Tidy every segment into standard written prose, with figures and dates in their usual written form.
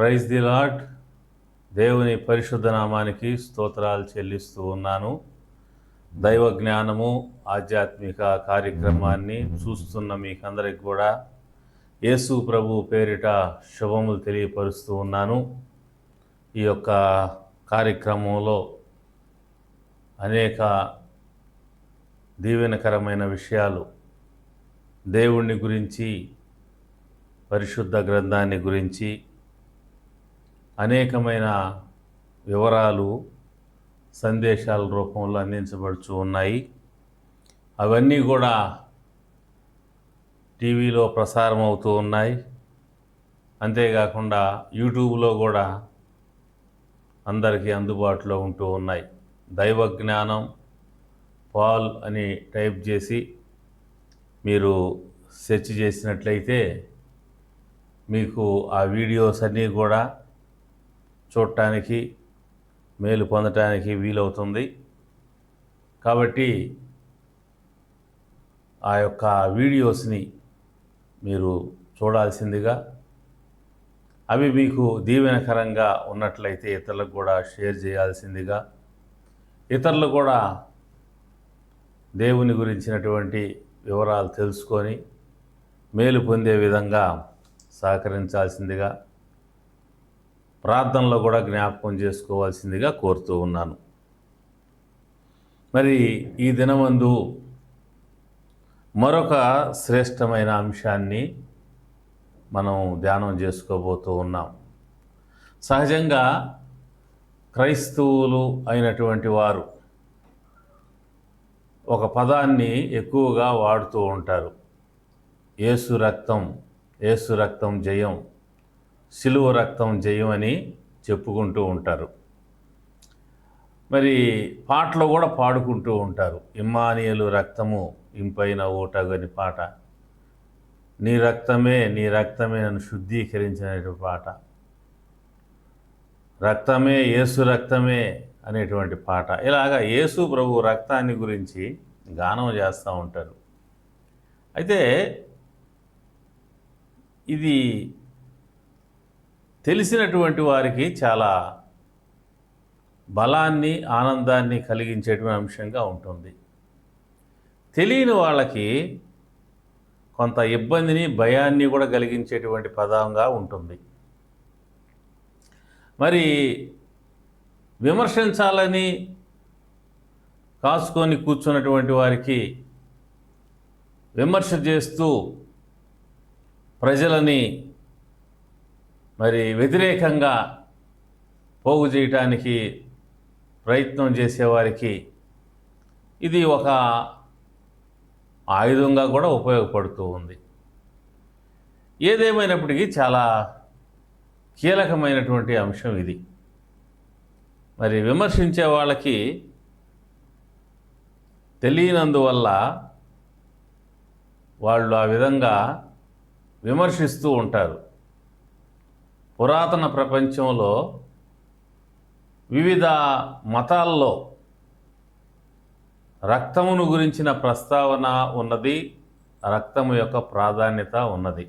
Praise the lord. దేవుని పరిశుద్ధ నామానికి స్తోత్రాలు చెల్లిస్తూ ఉన్నాను. దైవ జ్ఞానము ఆధ్యాత్మిక కార్యక్రమాన్ని చూస్తున్న మీకందరికి కూడా యేసు ప్రభు పేరిట శుభములు తెలియపరుస్తూ ఉన్నాను. ఈ యొక్క కార్యక్రమంలో అనేక దీవెనకరమైన విషయాలు దేవుణ్ణి గురించి, పరిశుద్ధ గ్రంథాన్ని గురించి అనేకమైన వివరాలు సందేశాల రూపంలో అందించబడుతూ ఉన్నాయి. అవన్నీ కూడా టీవీలో ప్రసారం అవుతూ ఉన్నాయి. అంతేకాకుండా యూట్యూబ్లో కూడా అందరికీ అందుబాటులో ఉంటూ ఉన్నాయి. దైవ జ్ఞానం పాల్ అని టైప్ చేసి మీరు సెర్చ్ చేసినట్లయితే మీకు ఆ వీడియోస్ అన్నీ కూడా చూడటానికి, మేలు పొందటానికి వీలవుతుంది. కాబట్టి ఆ యొక్క వీడియోస్ని మీరు చూడాల్సిందిగా, అవి మీకు దీవెనకరంగా ఉన్నట్లయితే ఇతరులకు కూడా షేర్ చేయాల్సిందిగా, ఇతరులు కూడా దేవుని గురించినటువంటి వివరాలు తెలుసుకొని మేలు పొందే విధంగా సహకరించాల్సిందిగా, ప్రార్థనలో కూడా జ్ఞాపకం చేసుకోవాల్సిందిగా కోరుతూ ఉన్నాను. మరి ఈ దినమందు మరొక శ్రేష్టమైన అంశాన్ని మనం ధ్యానం చేసుకోబోతూ ఉన్నాం. సహజంగా క్రైస్తవులు అయినటువంటి వారు ఒక పదాన్ని ఎక్కువగా వాడుతూ ఉంటారు. యేసు రక్తం, యేసు రక్తం జయం, సిలువ రక్తం జయం అని చెప్పుకుంటూ ఉంటారు. మరి పాటలు కూడా పాడుకుంటూ ఉంటారు. ఇమ్మానుయేలు రక్తము ఇంపైన ఊటగని పాట, నీ రక్తమే నన్ను శుద్ధీకరించిన పాట, రక్తమే యేసు రక్తమే అనేటువంటి పాట. ఇలాగా యేసు ప్రభు రక్తాన్ని గురించి గానం చేస్తూ ఉంటారు. అయితే ఇది తెలిసినటువంటి వారికి చాలా బలాన్ని, ఆనందాన్ని కలిగించేటువంటి అంశంగా ఉంటుంది. తెలియని వాళ్ళకి కొంత ఇబ్బందిని, భయాన్ని కూడా కలిగించేటువంటి పదంగా ఉంటుంది. మరి విమర్శించాలని కాసుకొని కూర్చున్నటువంటి వారికి విమర్శ చేస్తూ ప్రజలని మరి వ్యతిరేకంగా పోగు చేయటానికి ప్రయత్నం చేసేవారికి ఇది ఒక ఆయుధంగా కూడా ఉపయోగపడుతూ ఉంది. ఏదేమైనప్పటికీ చాలా కీలకమైనటువంటి అంశం ఇది. మరి విమర్శించే వాళ్ళకి తెలియనందువల్ల వాళ్ళు ఆ విధంగా విమర్శిస్తూ ఉంటారు. పురాతన ప్రపంచంలో వివిధ మతాల్లో రక్తమును గురించిన ప్రస్తావన ఉన్నది, రక్తము యొక్క ప్రాధాన్యత ఉన్నది.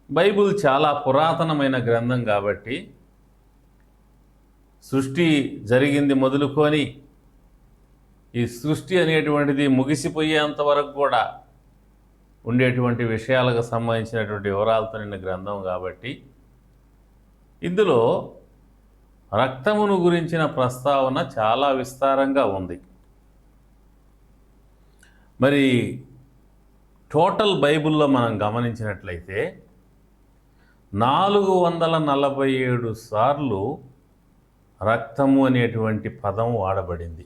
బైబిల్ చాలా పురాతనమైన గ్రంథం కాబట్టి సృష్టి జరిగింది మొదలుకొని ఈ సృష్టి అనేటువంటిది ముగిసిపోయేంత వరకు కూడా ఉండేటువంటి విషయాలకు సంబంధించినటువంటి వివరాలతో నిన్న గ్రంథం కాబట్టి ఇందులో రక్తమును గురించిన ప్రస్తావన చాలా విస్తారంగా ఉంది. మరి టోటల్ బైబిల్లో మనం గమనించినట్లయితే 447 సార్లు రక్తము అనేటువంటి పదం వాడబడింది.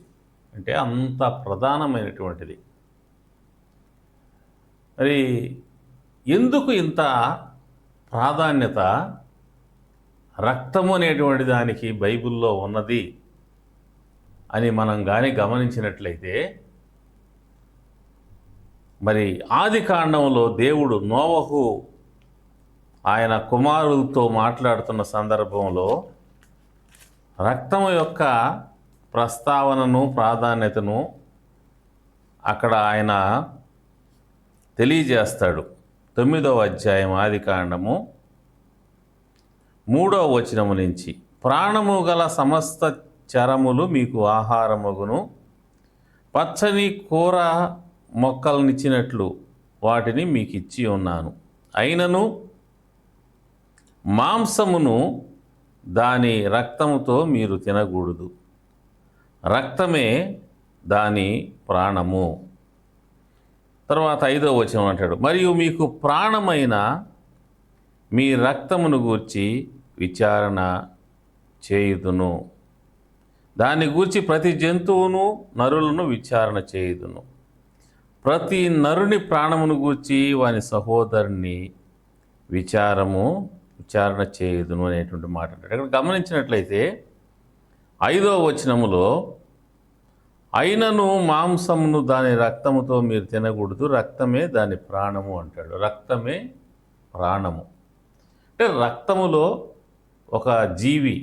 అంటే అంత ప్రధానమైనటువంటిది. మరి ఎందుకు ఇంత ప్రాధాన్యత రక్తము అనేటువంటి దానికి బైబిల్లో ఉన్నది అని మనం కానీ గమనించినట్లయితే, మరి ఆది కాండంలో దేవుడు నోవహు ఆయన కుమారులతో మాట్లాడుతున్న సందర్భంలో రక్తము యొక్క ప్రస్తావనను, ప్రాధాన్యతను అక్కడ ఆయన తెలియజేస్తాడు. 9వ అధ్యాయం ఆది కాండము 3వ వచనము నుంచి, ప్రాణము గల సమస్త చరములు మీకు ఆహారమగును, పచ్చని కూర మొక్కలనిచ్చినట్లు వాటిని మీకు ఇచ్చి ఉన్నాను. అయినను మాంసమును దాని రక్తముతో మీరు తినకూడదు. రక్తమే దాని ప్రాణము. తర్వాత 5వ వచనం అంటాడు, మరియు మీకు ప్రాణమైన మీ రక్తమును గూర్చి విచారణ చేయుదును. దాన్ని గూర్చి ప్రతి జంతువును నరులను విచారణ చేయుదును. ప్రతి నరుని ప్రాణమును గూర్చి వాని సహోదరుని విచారణ చేయుదును అనేటువంటి మాట అంటాడు. ఇక్కడ గమనించినట్లయితే 5వ వచనములో, అయినను మాంసమును దాని రక్తముతో మీరు తినకూడదు, రక్తమే దాని ప్రాణము అంటాడు. రక్తమే ప్రాణము అంటే రక్తములో ఒక జీవి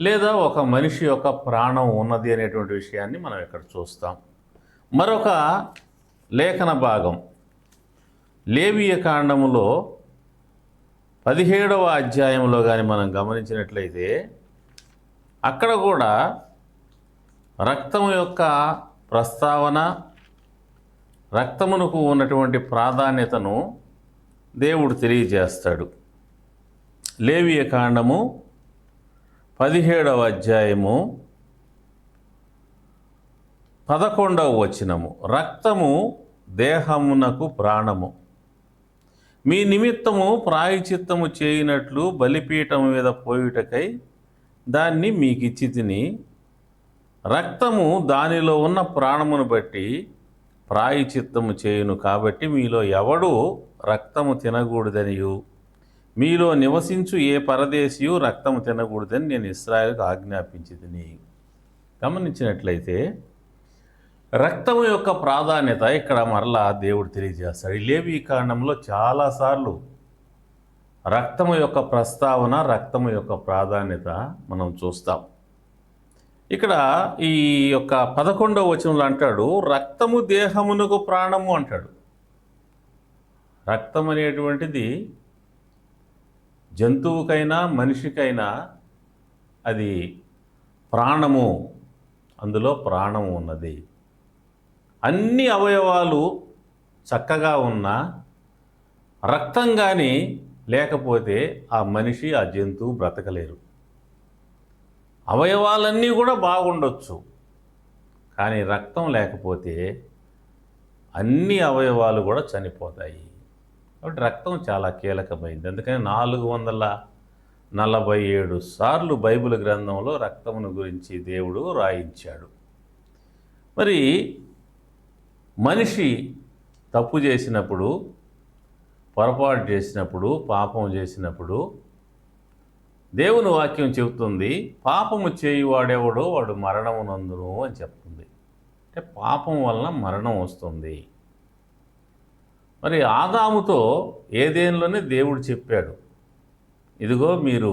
లేదా ఒక మనిషి యొక్క ప్రాణం ఉన్నది అనేటువంటి విషయాన్ని మనం ఇక్కడ చూస్తాం. మరొక లేఖన భాగం లేవియ కాండములో 17వ అధ్యాయంలో కానీ మనం గమనించినట్లయితే అక్కడ కూడా రక్తము యొక్క ప్రస్తావన, రక్తమునకు ఉన్నటువంటి ప్రాధాన్యతను దేవుడు తెలియజేస్తాడు. లేవియ కాండము 17వ అధ్యాయము 11వ వచనము, రక్తము దేహమునకు ప్రాణము, మీ నిమిత్తము ప్రాయశ్చిత్తము చేయునట్లు బలిపీఠము మీద పోయుటకై దాన్ని మీకిచ్చి తిని, రక్తము దానిలో ఉన్న ప్రాణమును బట్టి ప్రాయశ్చిత్తము చేయును. కాబట్టి మీలో ఎవడు రక్తము తినకూడదనియు, మీలో నివసించు ఏ పరదేశియు రక్తము తినకూడదని నేను ఇశ్రాయేలుకు ఆజ్ఞాపించి తిని. గమనించినట్లయితే రక్తము యొక్క ప్రాధాన్యత ఇక్కడ మరలా దేవుడు తెలియజేస్తాడు. ఈ లేవి కాండంలో చాలాసార్లు రక్తము యొక్క ప్రస్తావన, రక్తము యొక్క ప్రాధాన్యత మనం చూస్తాం. ఇక్కడ ఈ యొక్క 11వ వచనంలో అంటాడు, రక్తము దేహమునకు ప్రాణము అంటాడు. రక్తం అనేటువంటిది జంతువుకైనా మనిషికైనా అది ప్రాణము, అందులో ప్రాణము ఉన్నది. అన్ని అవయవాలు చక్కగా ఉన్నా రక్తం కానీ లేకపోతే ఆ మనిషి, ఆ జంతువు బ్రతకలేరు. అవయవాలన్నీ కూడా బాగుండొచ్చు, కానీ రక్తం లేకపోతే అన్ని అవయవాలు కూడా చనిపోతాయి. కాబట్టి రక్తం చాలా కీలకమైంది. అందుకని 447 సార్లు బైబిల్ గ్రంథంలో రక్తమును గురించి దేవుడు రాయించాడు. మరి మనిషి తప్పు చేసినప్పుడు, పొరపాటు చేసినప్పుడు, పాపం చేసినప్పుడు దేవుని వాక్యం చెబుతుంది, పాపము చేయువాడెవడో వాడు మరణము నందును అని చెప్తుంది. అంటే పాపం వలన మరణం వస్తుంది. మరి ఆదాముతో ఏదేనులోనే దేవుడు చెప్పాడు, ఇదిగో మీరు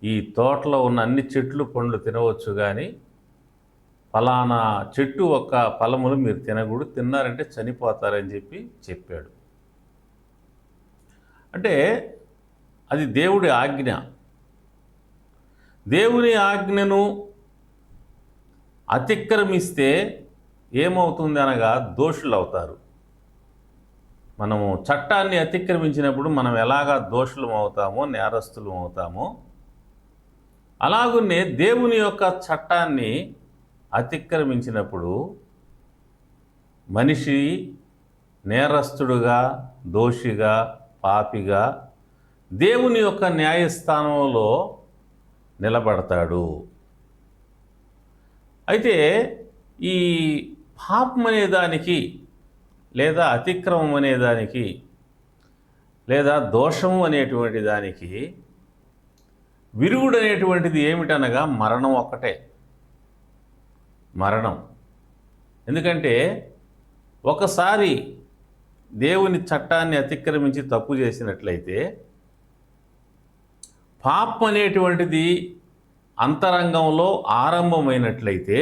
ఈ తోటలో ఉన్న అన్ని చెట్లు పండ్లు తినవచ్చు, కానీ ఫలానా చెట్టు యొక్క ఫలములు మీరు తినకూడదు, తిన్నారంటే చనిపోతారని చెప్పాడు. అంటే అది దేవుడి ఆజ్ఞ. దేవుని ఆజ్ఞను అతిక్రమిస్తే ఏమవుతుంది అనగా దోషులు అవుతారు. మనము చట్టాన్ని అతిక్రమించినప్పుడు మనం ఎలాగా దోషులం అవుతామో, నేరస్తులం అవుతామో, అలాగునే దేవుని యొక్క చట్టాన్ని అతిక్రమించినప్పుడు మనిషి నేరస్తుడుగా, దోషిగా, పాపిగా దేవుని యొక్క న్యాయస్థానంలో నిలబడతాడు. అయితే ఈ పాపం అనేదానికి లేదా అతిక్రమం అనేదానికి లేదా దోషము అనేటువంటి దానికి విరుగుడు అనేటువంటిది ఏమిటనగా మరణం ఒక్కటే. మరణం. ఎందుకంటే ఒకసారి దేవుని చట్టాన్ని అతిక్రమించి తప్పు చేసినట్లయితే పాపం అనేటువంటిది అంతరంగంలో ఆరంభమైనట్లయితే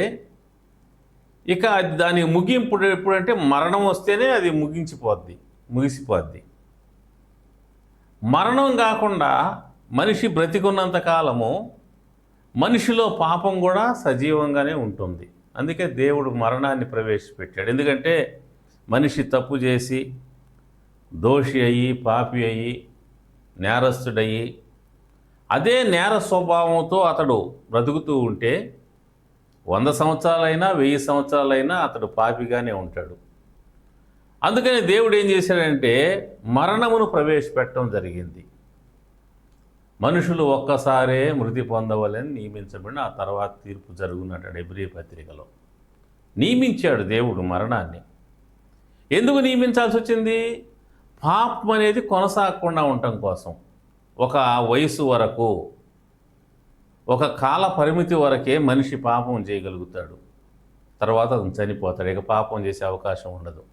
ఇక దాని ముగింపు ఎప్పుడంటే మరణం వస్తేనే అది ముగిసిపోద్ది. మరణం కాకుండా మనిషి బ్రతికున్నంత కాలము మనిషిలో పాపం కూడా సజీవంగానే ఉంటుంది. అందుకే దేవుడు మరణాన్ని ప్రవేశపెట్టాడు. ఎందుకంటే మనిషి తప్పు చేసి దోషి అయ్యి, పాపి అయ్యి, నేరస్తుడయ్యి, అదే నేర స్వభావంతో అతడు బ్రతుకుతూ ఉంటే 100 సంవత్సరాలైనా 1000 సంవత్సరాలైనా అతడు పాపిగానే ఉంటాడు. అందుకని దేవుడు ఏం చేశాడంటే మరణమును ప్రవేశపెట్టడం జరిగింది. మనుషులు ఒక్కసారే మృతి పొందవలని నియమించబడిన ఆ తర్వాత తీర్పు జరుగునట్టు హెబ్రీ పత్రికలో నియమించాడు దేవుడు మరణాన్ని. ఎందుకు నియమించాల్సి వచ్చింది? పాపం అనేది కొనసాగకుండా ఉండటం కోసం. ఒక వయసు వరకు, ఒక కాల పరిమితి వరకే మనిషి పాపం చేయగలుగుతాడు. తర్వాత అతను చనిపోతాడు. ఇక పాపం చేసే అవకాశం ఉండదు.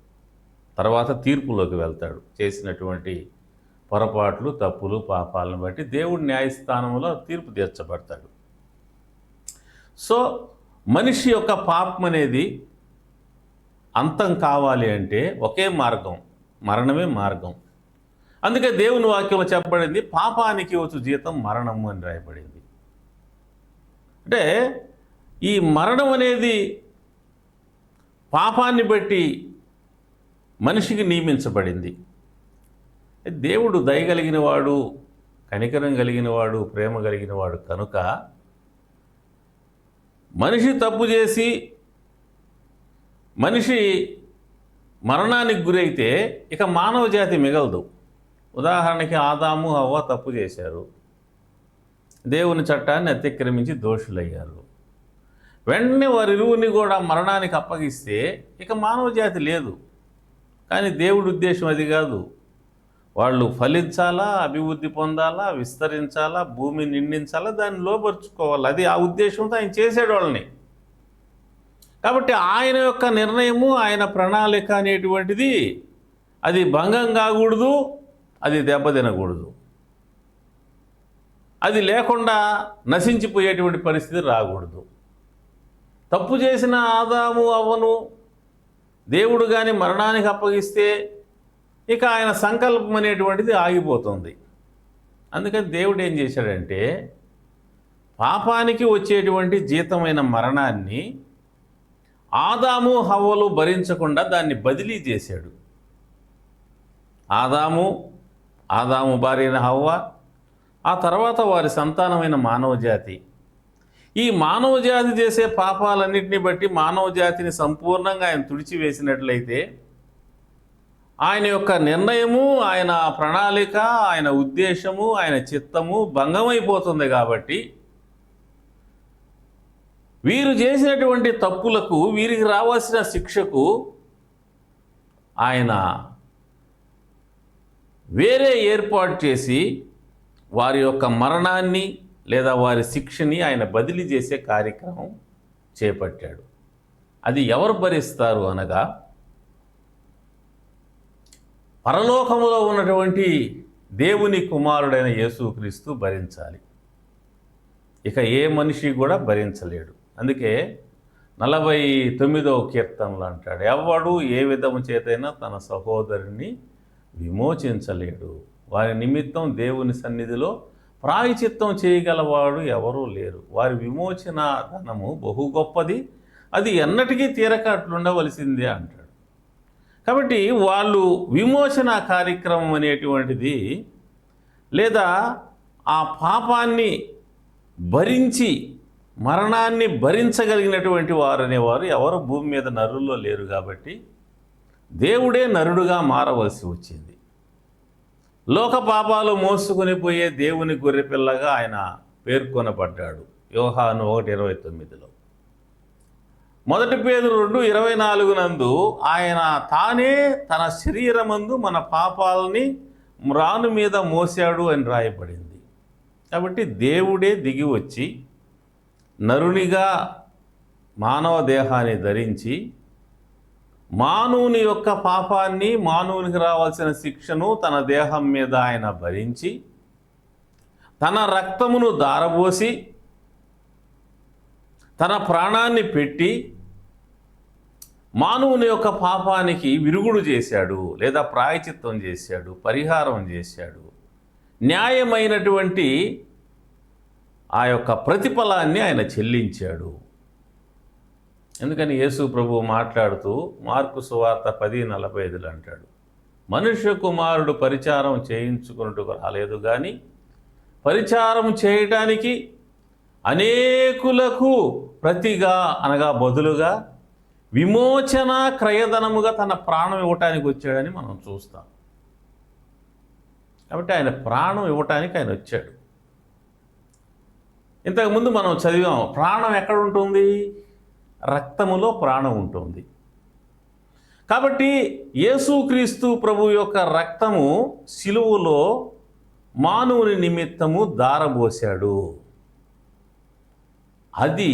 తర్వాత తీర్పులోకి వెళ్తాడు. చేసినటువంటి పొరపాట్లు, తప్పులు, పాపాలను బట్టి దేవుడి న్యాయస్థానంలో తీర్పు తీర్చబడతాడు. సో మనిషి యొక్క పాపం అనేది అంతం కావాలి అంటే ఒకే మార్గం, మరణమే మార్గం. అందుకే దేవుని వాక్యంలో చెప్పబడింది పాపానికి వచ్చు జీతం మరణము అని రాయబడింది. అంటే ఈ మరణం అనేది పాపాన్ని బట్టి మనిషికి నియమించబడింది. దేవుడు దయగలిగిన వాడు, కనికరం కలిగిన వాడు, ప్రేమ కలిగిన వాడు కనుక మనిషి తప్పు చేసి మనిషి మరణానికి గురైతే ఇక మానవ జాతి మిగలదు. ఉదాహరణకి ఆదాము హవ్వ తప్పు చేశారు, దేవుని చట్టాన్ని అతిక్రమించి దోషులయ్యారు. వెంటనే వారిరువుని కూడా మరణానికి అప్పగిస్తే ఇక మానవ జాతి లేదు. కానీ దేవుడి ఉద్దేశం అది కాదు. వాళ్ళు ఫలించాలా, అభివృద్ధి పొందాలా, విస్తరించాలా, భూమిని నిండించాలా, దాన్ని లోపరుచుకోవాలి. అది ఆ ఉద్దేశంతో ఆయన చేసాడు వాళ్ళని. కాబట్టి ఆయన యొక్క నిర్ణయము, ఆయన ప్రణాళిక అనేటువంటిది అది భంగం కాకూడదు, అది దెబ్బతినకూడదు. అది లేకుండా నశించిపోయేటువంటి పరిస్థితి రాకూడదు. తప్పు చేసిన ఆదాము అవ్వను దేవుడు కానీ మరణానికి అప్పగిస్తే ఇక ఆయన సంకల్పం అనేటువంటిది ఆగిపోతుంది. అందుకని దేవుడు ఏం చేశాడంటే పాపానికి వచ్చేటువంటి జీతమైన మరణాన్ని ఆదాము హవ్వలు భరించకుండా దాన్ని బదిలీ చేశాడు. ఆదాము భార్య హవ్వ, ఆ తర్వాత వారి సంతానమైన మానవ జాతి. ఈ మానవ జాతి చేసే పాపాలన్నింటినీ బట్టి మానవ జాతిని సంపూర్ణంగా ఆయన తుడిచివేసినట్లయితే ఆయన యొక్క నిర్ణయము, ఆయన ప్రణాళిక, ఆయన ఉద్దేశము, ఆయన చిత్తము భంగమైపోతుంది. కాబట్టి వీరు చేసినటువంటి తప్పులకు, వీరికి రావాల్సిన శిక్షకు ఆయన వేరే ఏర్పాటు చేసి వారి యొక్క మరణాన్ని లేదా వారి శిక్షని ఆయన బదిలీ చేసే కార్యక్రమం చేపట్టాడు. అది ఎవరు భరిస్తారు అనగా పరలోకములో ఉన్నటువంటి దేవుని కుమారుడైన యేసుక్రీస్తు భరించాలి. ఇక ఏ మనిషి కూడా భరించలేడు. అందుకే 49వ కీర్తనలో అంటాడు, ఎవడు ఏ విధము చేతైనా తన సహోదరుని విమోచించలేడు, వారి నిమిత్తం దేవుని సన్నిధిలో ప్రాయచిత్తం చేయగలవాడు ఎవరూ లేరు, వారి విమోచన ధనము బహు గొప్పది, అది ఎన్నటికీ తీరక అట్లుండవలసిందే అంటాడు. కాబట్టి వాళ్ళు విమోచన కార్యక్రమం అనేటువంటిది లేదా ఆ పాపాన్ని భరించి మరణాన్ని భరించగలిగినటువంటి వారు అనేవారు ఎవరు భూమి మీద నరుల్లో లేరు. కాబట్టి దేవుడే నరుడుగా మారవలసి వచ్చింది. లోక పాపాలు మోసుకొని పోయే దేవుని గొర్రెపిల్లగా ఆయన పేర్కొనబడ్డాడు. యోహాను 1:29లో. 1 పేతురు 2:24 నందు ఆయన తానే తన శరీరమందు మన పాపాలని మ్రాను మీద మోసాడు అని రాయబడింది. కాబట్టి దేవుడే దిగి వచ్చి నరునిగా మానవ దేహాన్ని ధరించి మానవుని యొక్క పాపాన్ని, మానవునికి రావాల్సిన శిక్షను తన దేహం మీద ఆయన భరించి తన రక్తమును దారబోసి తన ప్రాణాన్ని పెట్టి మానవుని యొక్క పాపానికి విరుగుడు చేశాడు లేదా ప్రాయచిత్తం చేశాడు, పరిహారం చేశాడు. న్యాయమైనటువంటి ఆ యొక్క ప్రతిఫలాన్ని ఆయన చెల్లించాడు. ఎందుకని యేసు ప్రభువు మాట్లాడుతూ మార్కు సువార్త 10:45 అంటాడు, మనుష్య కుమారుడు పరిచారం చేయించుకున్నట్టుకు రాలేదు కానీ పరిచారం చేయటానికి అనేకులకు ప్రతిగా అనగా బదులుగా విమోచన క్రయధనముగా తన ప్రాణం ఇవ్వటానికి వచ్చాడని మనం చూస్తాం. కాబట్టి ఆయన ప్రాణం ఇవ్వటానికి ఆయన వచ్చాడు. ఇంతకుముందు మనం చదివాం, ప్రాణం ఎక్కడ ఉంటుంది? రక్తములో ప్రాణం ఉంటుంది. కాబట్టి యేసుక్రీస్తు ప్రభు యొక్క రక్తము శిలువలో మానవుని నిమిత్తము దారబోశాడు. అది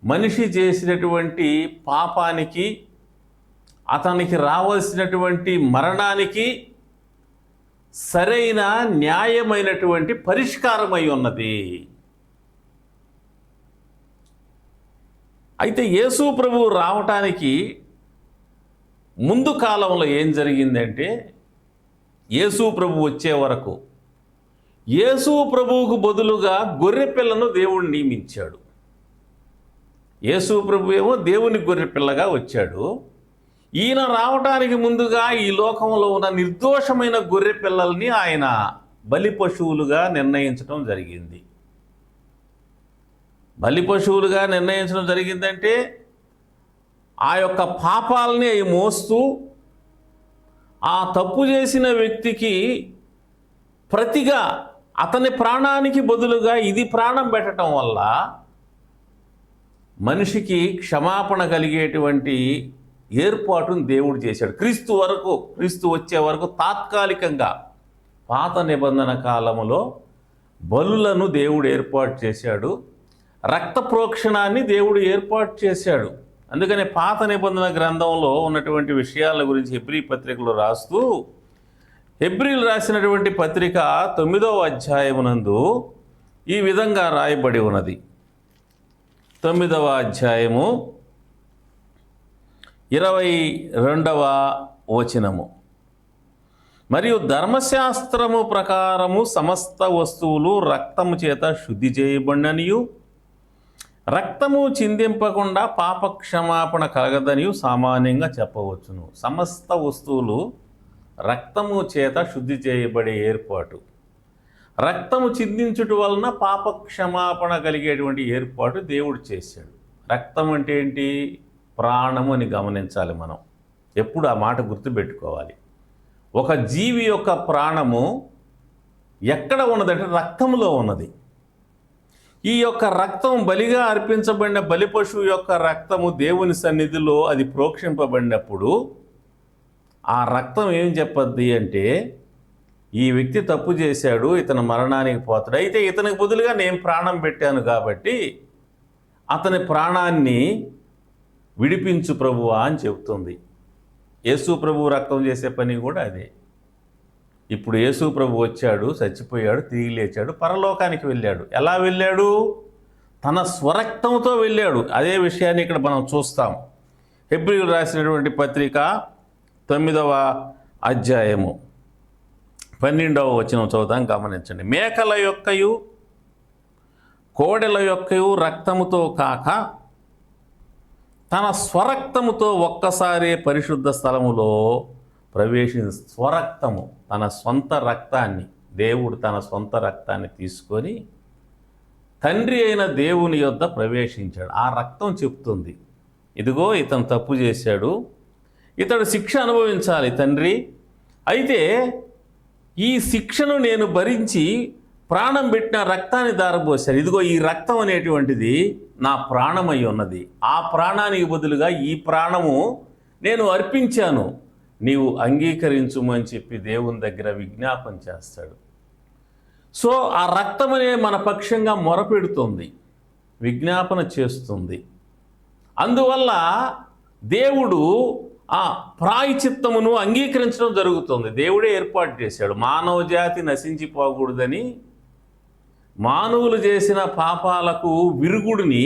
మనిషి చేసినటువంటి పాపానికి, అతనికి రావాల్సినటువంటి మరణానికి సరైన న్యాయమైనటువంటి పరిష్కారమై ఉన్నది. అయితే యేసు ప్రభువు రావటానికి ముందు కాలంలో ఏం జరిగిందంటే, యేసు ప్రభు వచ్చే వరకు యేసు ప్రభువుకు బదులుగా గొర్రెపిల్లను దేవుడు నియమించాడు. యేసు ప్రభు ఏమో దేవుని గొర్రెపిల్లగా వచ్చాడు. ఈయన రావటానికి ముందుగా ఈ లోకంలో ఉన్న నిర్దోషమైన గొర్రెపిల్లల్ని ఆయన బలి పశువులుగా నిర్ణయించడం జరిగింది. బలి పశువులుగా నిర్ణయించడం జరిగిందంటే ఆ యొక్క పాపాలని అవి మోస్తూ ఆ తప్పు చేసిన వ్యక్తికి ప్రతిగా అతని ప్రాణానికి బదులుగా ఇది ప్రాణం పెట్టడం వల్ల మనిషికి క్షమాపణ కలిగేటువంటి ఏర్పాటును దేవుడు చేశాడు. క్రీస్తు వచ్చే వరకు తాత్కాలికంగా పాత నిబంధన కాలములో బలులను దేవుడు ఏర్పాటు చేశాడు, రక్త ప్రోక్షణాన్ని దేవుడు ఏర్పాటు చేశాడు. అందుకని పాత నిబంధన గ్రంథంలో ఉన్నటువంటి విషయాల గురించి హెబ్రీ పత్రికలో రాస్తూ, హెబ్రీలు రాసినటువంటి పత్రిక 9వ అధ్యాయమునందు ఈ విధంగా రాయబడి ఉన్నది. 9వ అధ్యాయము 22వ వచనము, మరియు ధర్మశాస్త్రము ప్రకారము సమస్త వస్తువులు రక్తము చేత శుద్ధి చేయబడిననియు రక్తము చిందింపకుండా పాప క్షమాపణ కలగదనియు సామాన్యంగా చెప్పవచ్చును. సమస్త వస్తువులు రక్తము చేత శుద్ధి చేయబడే ఏర్పాటు, రక్తము చిందించుట వలన పాప క్షమాపణ కలిగేటువంటి ఏర్పాటు దేవుడు చేశాడు. రక్తం అంటే ఏంటి? ప్రాణము అని గమనించాలి. మనం ఎప్పుడు ఆ మాట గుర్తుపెట్టుకోవాలి. ఒక జీవి యొక్క ప్రాణము ఎక్కడ ఉన్నదంటే రక్తంలో ఉన్నది. ఈ యొక్క రక్తం బలిగా అర్పించబడిన బలి పశువు యొక్క రక్తము దేవుని సన్నిధిలో అది ప్రోక్షింపబడినప్పుడు ఆ రక్తం ఏం చెప్పద్ది అంటే, ఈ వ్యక్తి తప్పు చేశాడు, ఇతను మరణానికి పోతాడు, అయితే ఇతనికి బదులుగా నేను ప్రాణం పెట్టాను కాబట్టి అతని ప్రాణాన్ని విడిపించు ప్రభువా అని చెబుతుంది. యేసు ప్రభువు రక్తం చేసే పని కూడా అదే. ఇప్పుడు యేసు ప్రభు వచ్చాడు, చచ్చిపోయాడు, తిరిగి లేచాడు, పరలోకానికి వెళ్ళాడు. ఎలా వెళ్ళాడు? తన స్వరక్తంతో వెళ్ళాడు. అదే విషయాన్ని ఇక్కడ మనం చూస్తాం. హెబ్రీలు రాసినటువంటి పత్రిక 9వ అధ్యాయము 12వ వచనం చదువుతాం, గమనించండి. మేకల యొక్కయు కోడెల యొక్కయు రక్తముతో కాక తన స్వరక్తముతో ఒక్కసారే పరిశుద్ధ స్థలములో స్వరక్తము, తన సొంత రక్తాన్ని, దేవుడు తన సొంత రక్తాన్ని తీసుకొని తండ్రి అయిన దేవుని యొద్ద ప్రవేశించాడు. ఆ రక్తం చెప్తుంది, ఇదిగో ఇతను తప్పు చేశాడు, ఇతడు శిక్ష అనుభవించాలి తండ్రి, అయితే ఈ శిక్షను నేను భరించి ప్రాణం పెట్టిన రక్తాన్ని దారబోశాను. ఇదిగో ఈ రక్తం అనేటువంటిది నా ప్రాణమై ఉన్నది, ఆ ప్రాణానికి బదులుగా ఈ ప్రాణము నేను అర్పించాను, నీవు అంగీకరించుమని చెప్పి దేవుని దగ్గర విజ్ఞాపన చేస్తాడు. సో ఆ రక్తమనే మన పక్షంగా మొరపెడుతుంది, విజ్ఞాపన చేస్తుంది. అందువల్ల దేవుడు ఆ ప్రాయచిత్తమును అంగీకరించడం జరుగుతుంది. దేవుడే ఏర్పాటు చేశాడు. మానవ జాతి నశించిపోకూడదని మానవులు చేసిన పాపాలకు విరుగుడిని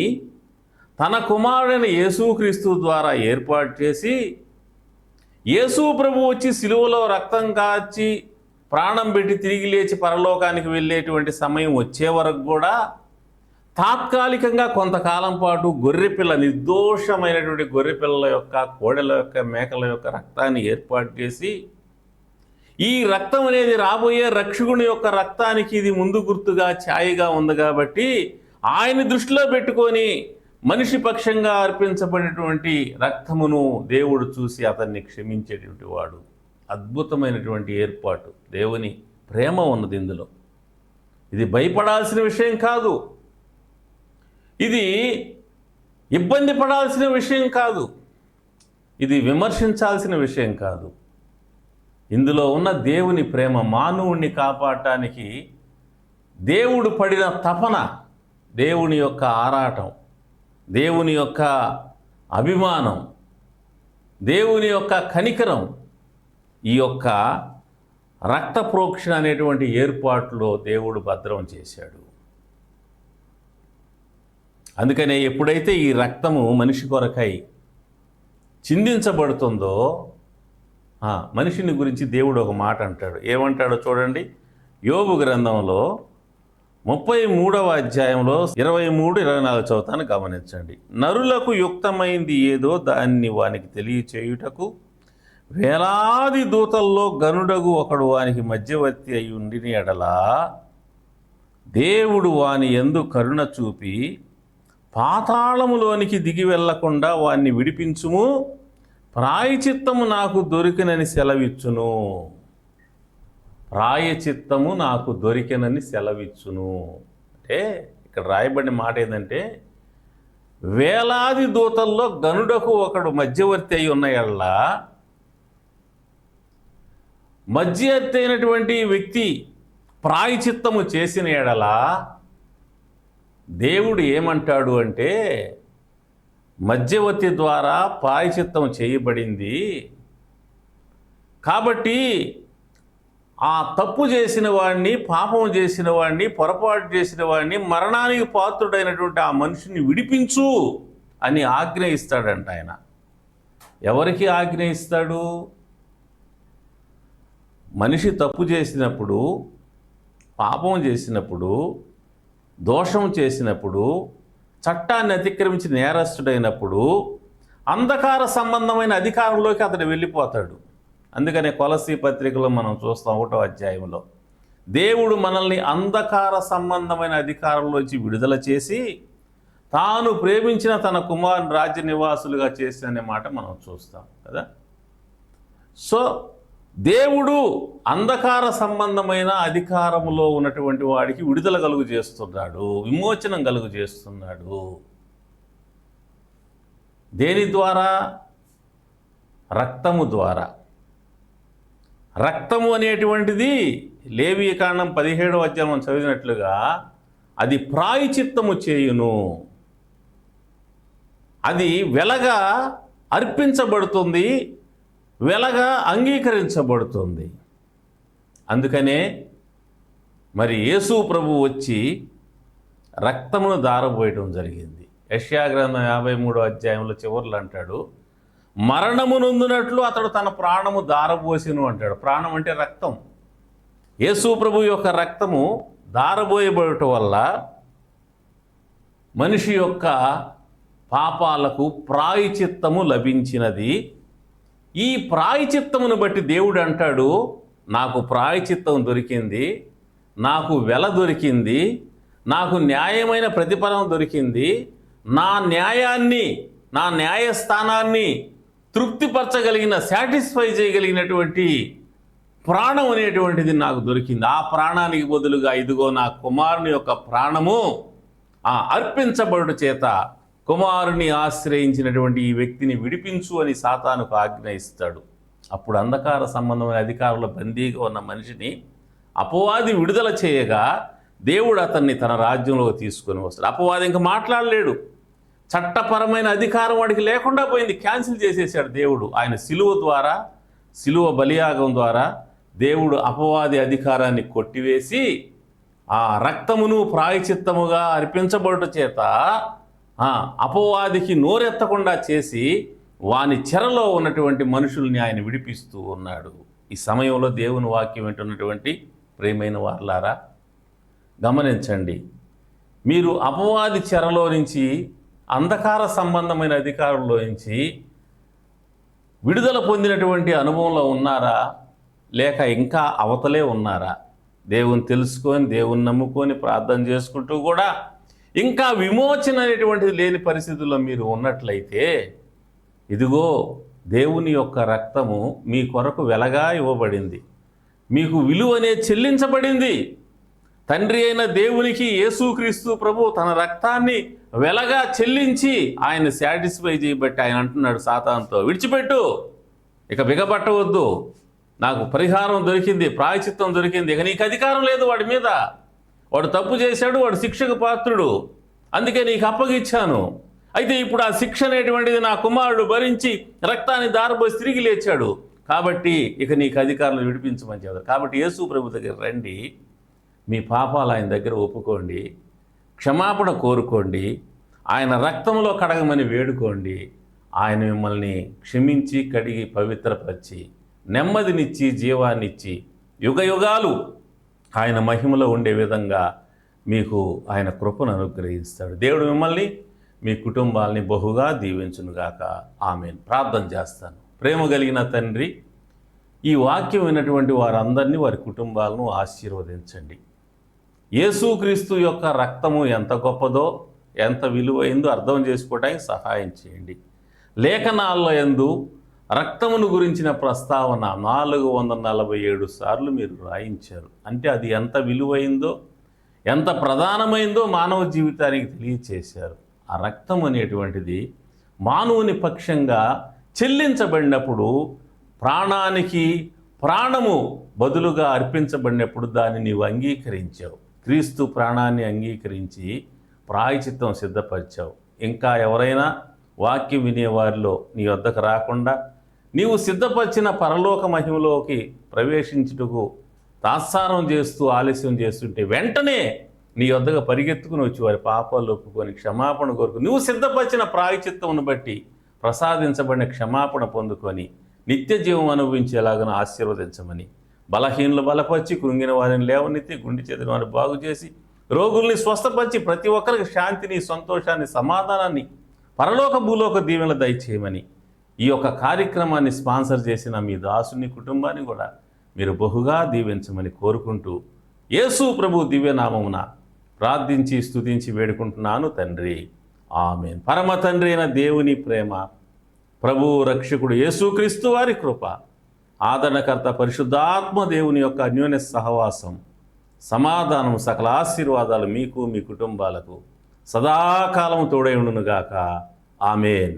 తన కుమారుడైన యేసుక్రీస్తు ద్వారా ఏర్పాటు చేసి, యేసు ప్రభు వచ్చి సిలువలో రక్తం కాచి ప్రాణం పెట్టి తిరిగి లేచి పరలోకానికి వెళ్ళేటువంటి సమయం వచ్చే వరకు కూడా తాత్కాలికంగా కొంతకాలం పాటు గొర్రెపిల్ల, నిర్దోషమైనటువంటి గొర్రెపిల్లల యొక్క, కోడెల యొక్క, మేకల యొక్క రక్తాన్ని ఏర్పాటు చేసి, ఈ రక్తం అనేది రాబోయే రక్షకుని యొక్క రక్తానికి ఇది ముందు గుర్తుగా, ఛాయగా ఉంది కాబట్టి ఆయన దృష్టిలో పెట్టుకొని మనిషి పక్షంగా అర్పించబడినటువంటి రక్తమును దేవుడు చూసి అతన్ని క్షమించేటువంటి వాడు. అద్భుతమైనటువంటి ఏర్పాటు. దేవుని ప్రేమ ఉన్నది ఇందులో. ఇది భయపడాల్సిన విషయం కాదు, ఇది ఇబ్బంది పడాల్సిన విషయం కాదు, ఇది విమర్శించాల్సిన విషయం కాదు. ఇందులో ఉన్న దేవుని ప్రేమ, మానవుణ్ణి కాపాడటానికి దేవుడు పడిన తపన, దేవుని యొక్క ఆరాటం, దేవుని యొక్క అభిమానం, దేవుని యొక్క కనికరం, ఈ యొక్క రక్త ప్రోక్షణ అనేటువంటి ఏర్పాట్లో దేవుడు భద్రం చేశాడు. అందుకనే ఎప్పుడైతే ఈ రక్తము మనిషి కొరకై చిందించబడుతుందో, మనిషిని గురించి దేవుడు ఒక మాట అంటాడు. ఏమంటాడో చూడండి. యోబు గ్రంథంలో 33వ అధ్యాయంలో 23, 24 చదువుతాను, గమనించండి. నరులకు యుక్తమైంది ఏదో దాన్ని వానికి తెలియచేయుటకు వేలాది దూతల్లో గనుడగు ఒకడు వానికి మధ్యవర్తి అయి ఉండిన ఎడలా దేవుడు వాని యందు కరుణ చూపి పాతాళములోనికి దిగి వెళ్లకుండా వాణ్ణి విడిపించుము, ప్రాయచిత్తము నాకు దొరికినని సెలవిచ్చును. ప్రాయచిత్తము నాకు దొరికినని సెలవిచ్చును అంటే ఇక్కడ రాయబడిన మాట ఏంటంటే, వేలాది దూతల్లో గనుడకు ఒకడు మధ్యవర్తి అయి ఉన్న ఎడల, మధ్యవర్తి అయినటువంటి వ్యక్తి ప్రాయచిత్తము చేసిన ఎడల దేవుడు ఏమంటాడు అంటే, మధ్యవర్తి ద్వారా ప్రాయచిత్తం చేయబడింది కాబట్టి ఆ తప్పు చేసిన వాడిని, పాపం చేసిన వాడిని, పొరపాటు చేసిన వాడిని, మరణానికి పాత్రుడైనటువంటి ఆ మనిషిని విడిపించు అని ఆజ్ఞ ఇస్తాడంట ఆయన. ఎవరికి ఆజ్ఞ ఇస్తాడు? మనిషి తప్పు చేసినప్పుడు, పాపం చేసినప్పుడు, దోషం చేసినప్పుడు, చట్టాన్ని అతిక్రమించి నేరస్తుడైనప్పుడు అంధకార సంబంధమైన అధికారంలోకి అతడు వెళ్ళిపోతాడు. అందుకనే కొలసీ పత్రికలో మనం చూస్తాం 1వ అధ్యాయంలో, దేవుడు మనల్ని అంధకార సంబంధమైన అధికారంలోంచి విడుదల చేసి తాను ప్రేమించిన తన కుమారుని రాజ్య నివాసులుగా చేసిన మాట మనం చూస్తాం కదా. సో దేవుడు అంధకార సంబంధమైన అధికారములో ఉన్నటువంటి వాడికి విడుదల కలుగు చేస్తున్నాడు, విమోచనం కలుగు చేస్తున్నాడు. దేని ద్వారా? రక్తము ద్వారా. రక్తము అనేటువంటిది లేవీకాండం 17వ అధ్యాయం చదివినట్లుగా అది ప్రాయచిత్తము చేయును, అది వెలగా అర్పించబడుతుంది, వెలగా అంగీకరించబడుతుంది. అందుకనే మరి యేసు ప్రభు వచ్చి రక్తమును దారబోయటం జరిగింది. యెషయా గ్రంథం 53వ అధ్యాయంలో చివర్లు అంటాడు, మరణము నొందినట్లు అతడు తన ప్రాణము దారబోసెను అంటాడు. ప్రాణం అంటే రక్తం. యేసు ప్రభు యొక్క రక్తము దారబోయబడటం వల్ల మనిషి యొక్క పాపాలకు ప్రాయచిత్తము లభించినది. ఈ ప్రాయచిత్తమును బట్టి దేవుడు అంటాడు, నాకు ప్రాయచిత్తం దొరికింది, నాకు వెల దొరికింది, నాకు న్యాయమైన ప్రతిఫలం దొరికింది, నా న్యాయాన్ని, నా న్యాయస్థానాన్ని తృప్తిపరచగలిగిన, సాటిస్ఫై చేయగలిగినటువంటి ప్రాణం అనేటువంటిది నాకు దొరికింది. ఆ ప్రాణానికి బదులుగా ఇదిగో నా కుమారుని యొక్క ప్రాణము అర్పించబడుట చేత కుమారుని ఆశ్రయించినటువంటి ఈ వ్యక్తిని విడిపించు అని సాతానుకు ఆజ్ఞ ఇస్తాడు. అప్పుడు అంధకార సంబంధమైన అధికారుల బందీగా ఉన్న మనిషిని అపవాది విడుదల చేయగా దేవుడు అతన్ని తన రాజ్యంలోకి తీసుకొని వస్తాడు. అపవాది ఇంకా మాట్లాడలేడు. చట్టపరమైన అధికారం వాడికి లేకుండా పోయింది, క్యాన్సిల్ చేసేసాడు దేవుడు. ఆయన శిలువ ద్వారా, శిలువ బలియాగం ద్వారా దేవుడు అపవాది అధికారాన్ని కొట్టివేసి ఆ రక్తమును ప్రాయచిత్తముగా అర్పించబడుట చేత అపవాదికి నోరెత్తకుండా చేసి వాని చెరలో ఉన్నటువంటి మనుషుల్ని ఆయన విడిపిస్తూ ఉన్నాడు. ఈ సమయంలో దేవుని వాక్యం వింటున్నటువంటి ప్రియమైన వారలారా గమనించండి. మీరు అపవాది చెరలో నుంచి, అంధకార సంబంధమైన అధికారంలో నుంచి విడుదల పొందినటువంటి అనుభవంలో ఉన్నారా, లేక ఇంకా అవతలే ఉన్నారా? దేవుని తెలుసుకొని, దేవుని నమ్ముకొని ప్రార్థన చేసుకుంటూ కూడా ఇంకా విమోచన అనేటువంటిది లేని పరిస్థితుల్లో మీరు ఉన్నట్లయితే, ఇదిగో దేవుని యొక్క రక్తము మీ కొరకు వెలగా ఇవ్వబడింది, మీకు విలువనే చెల్లించబడింది. తండ్రి అయిన దేవునికి యేసుక్రీస్తు ప్రభు తన రక్తాన్ని వెలగా చెల్లించి ఆయన సాటిస్ఫై చేయబట్టి ఆయన అంటున్నాడు సాతానుతో, విడిచిపెట్టు, ఇక బిగబట్టవద్దు, నాకు పరిహారం దొరికింది, ప్రాయశ్చిత్తం దొరికింది, ఇక నీకు అధికారం లేదు వాడి మీద. వాడు తప్పు చేశాడు, వాడు శిక్షకు పాత్రుడు, అందుకే నీకు అప్పగిచ్చాను. అయితే ఇప్పుడు ఆ శిక్ష అనేటువంటిది నా కుమారుడు భరించి రక్తాన్ని దారబోసి తిరిగి లేచాడు, కాబట్టి ఇక నీకు అధికారులు విడిపించమని చెప్తారు. కాబట్టి యేసు ప్రభు దగ్గర రండి, మీ పాపాలు ఆయన దగ్గర ఒప్పుకోండి, క్షమాపణ కోరుకోండి, ఆయన రక్తంలో కడగమని వేడుకోండి. ఆయన మిమ్మల్ని క్షమించి కడిగి పవిత్రపరిచి నెమ్మదినిచ్చి జీవాన్నిచ్చి యుగయుగాలు ఆయన మహిమలో ఉండే విధంగా మీకు ఆయన కృపను అనుగ్రహిస్తాడు. దేవుడు మిమ్మల్ని, మీ కుటుంబాలని బహుగా దీవించునుగాక. ఆమేన్. ప్రార్థన చేస్తాను. ప్రేమ కలిగిన తండ్రి, ఈ వాక్యం విన్నటువంటి వారందరినీ, వారి కుటుంబాలను ఆశీర్వదించండి. యేసుక్రీస్తు యొక్క రక్తము ఎంత గొప్పదో, ఎంత విలువైందో అర్థం చేసుకోవడానికి సహాయం చేయండి. లేఖనాల్లో యందు రక్తమును గురించిన ప్రస్తావన 447 సార్లు మీరు రాయించారు. అంటే అది ఎంత విలువైందో, ఎంత ప్రధానమైందో మానవ జీవితానికి తెలియచేశారు. ఆ రక్తం అనేటువంటిది మానవుని పక్షంగా చెల్లించబడినప్పుడు, ప్రాణానికి ప్రాణము బదులుగా అర్పించబడినప్పుడు దాన్ని నీవు అంగీకరించావు. క్రీస్తు ప్రాణాన్ని అంగీకరించి ప్రాయశ్చిత్తం సిద్ధపరిచావు. ఇంకా ఎవరైనా వాక్యం వినేవారిలో నీ వద్దకు రాకుండా నీవు సిద్ధపరిచిన పరలోక మహిమలోకి ప్రవేశించుటకు తాత్సారం చేస్తూ ఆలస్యం చేస్తుంటే వెంటనే నీ వద్దకు పరిగెత్తుకుని వచ్చి వారి పాపాలు ఒప్పుకొని క్షమాపణ కోరుకు నువ్వు సిద్ధపరిచిన ప్రాయశ్చిత్తమును బట్టి ప్రసాదించబడిన క్షమాపణ పొందుకొని నిత్య జీవం అనుభవించేలాగా ఆశీర్వదించమని, బలహీనులు బలపరిచి, కృంగిన వారిని లేవనెత్తి, గుండె చెదిరిన వారిని బాగు చేసి, రోగుల్ని స్వస్థపరిచి, ప్రతి ఒక్కరికి శాంతిని, సంతోషాన్ని, సమాధానాన్ని, పరలోక భూలోక దీవెనలు దయచేయమని, ఈ యొక్క కార్యక్రమాన్ని స్పాన్సర్ చేసిన మీ దాసుని కుటుంబాన్ని కూడా మీరు బహుగా దీవించమని కోరుకుంటూ యేసు ప్రభు దివ్యనామమున ప్రార్థించి స్తుతించి వేడుకుంటున్నాను తండ్రి. ఆమేన్. పరమ తండ్రి అయిన దేవుని ప్రేమ, ప్రభు రక్షకుడు యేసుక్రీస్తు వారి కృప, ఆదరణకర్త పరిశుద్ధాత్మ దేవుని యొక్క అన్యోన్య సహవాసం, సమాధానం, సకల ఆశీర్వాదాలు మీకు, మీ కుటుంబాలకు సదాకాలం తోడై ఉండునుగాక. ఆమేన్.